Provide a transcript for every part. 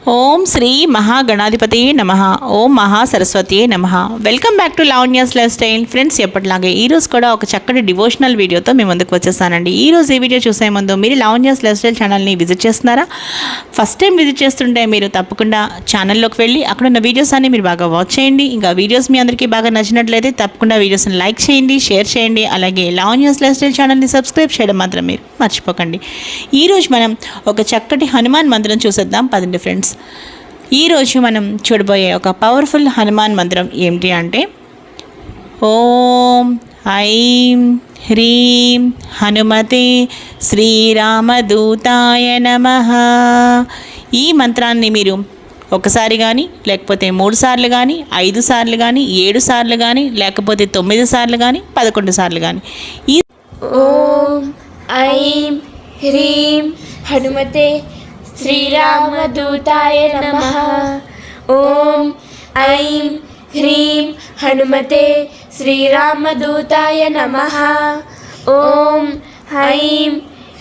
ఓం శ్రీ మహాగణాధిపతి నమః. ఓం మహాసరస్వతి నమః. Welcome back to Lavanya's life style. Friends, ఎప్పటిలాగే ఈరోజు కూడా ఒక చక్కటి డివోషనల్ వీడియోతో మేము ముందుకు వచ్చేసానండి. ఈరోజు ఈ వీడియో చూసే ముందు మీరు లావణ్యాస్ లైఫ్ స్టైల్ ఛానల్ని విజిట్ చేస్తున్నారా? ఫస్ట్ టైం విజిట్ చేస్తుంటే మీరు తప్పకుండా ఛానల్లోకి వెళ్ళి అక్కడ ఉన్న వీడియోస్ అన్ని మీరు బాగా వాచ్ చేయండి. ఇంకా వీడియోస్ మీ అందరికీ బాగా నచ్చినట్లయితే తప్పకుండా వీడియోస్ని లైక్ చేయండి, షేర్ చేయండి. అలాగే లావణ్యాస్ లైఫ్ స్టైల్ ఛానల్ని సబ్స్క్రైబ్ చేయడం మాత్రం మీరు మర్చిపోకండి. ఈరోజు మనం ఒక చక్కటి హనుమాన్ మంత్రం చూసేద్దాం పదండి ఫ్రెండ్స్. ఈరోజు మనం చూడబోయే ఒక పవర్ఫుల్ హనుమాన్ మంత్రం ఏమిటి అంటే ఓం ఐం హ్రీం హనుమతే శ్రీరామదూతాయ నమః. ఈ మంత్రాన్ని మీరు ఒకసారి కానీ, లేకపోతే 3 సార్లు కానీ, 5 సార్లు కానీ, 7 సార్లు కానీ, లేకపోతే 9 సార్లు కానీ, 11 సార్లు కానీ ఈ ఓం ఐం హ్రీం హనుమతే శ్రీరామదూతాయ నమః. ఓం ఐం హ్రీం హనుమతే శ్రీరామదూతాయ నమః. ఓం ఐం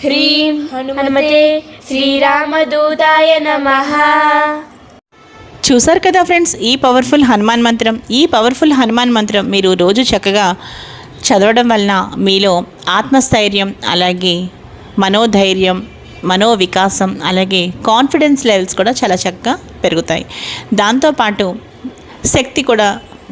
హ్రీం హనుమతే శ్రీరామదూతాయ నమః. చూసారు కదా ఫ్రెండ్స్, ఈ పవర్ఫుల్ హనుమాన్ మంత్రం మీరు రోజు చక్కగా చదవడం వలన మీలో ఆత్మస్థైర్యం, అలాగే మనోధైర్యం, మనోవికాసం, అలాగే కాన్ఫిడెన్స్ లెవెల్స్ కూడా చాలా చక్కగా పెరుగుతాయి. దాంతోపాటు శక్తి కూడా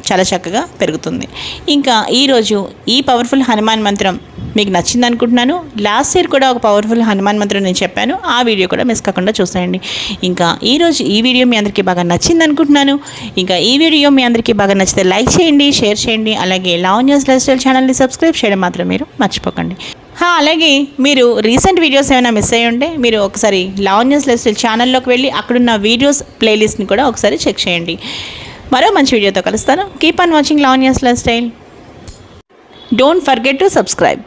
చాలా చక్కగా పెరుగుతుంది. ఇంకా ఈరోజు ఈ పవర్ఫుల్ హనుమాన్ మంత్రం మీకు నచ్చింది అనుకుంటున్నాను. లాస్ట్ ఇయర్ కూడా ఒక పవర్ఫుల్ హనుమాన్ మంత్రం నేను చెప్పాను, ఆ వీడియో కూడా మిస్ కాకుండా చూసేయండి. ఇంకా ఈరోజు ఈ వీడియో మీ అందరికీ బాగా నచ్చింది అనుకుంటున్నాను. ఇంకా ఈ వీడియో మీ అందరికీ బాగా నచ్చితే లైక్ చేయండి, షేర్ చేయండి. అలాగే లావణ్యాస్ లైఫ్ స్టైల్ ఛానల్ని సబ్స్క్రైబ్ చేయడం మాత్రం మీరు మర్చిపోకండి. అలాగే మీరు రీసెంట్ వీడియోస్ ఏమైనా మిస్ అయ్యి ఉంటే మీరు ఒకసారి లావణ్యాస్ లైఫ్ స్టైల్ ఛానల్లోకి వెళ్ళి అక్కడున్న వీడియోస్ ప్లేలిస్ట్ని కూడా ఒకసారి చెక్ చేయండి. మరో మంచి వీడియోతో కలుస్తాను. Keep on watching Lavanya's life style. Don't forget to subscribe.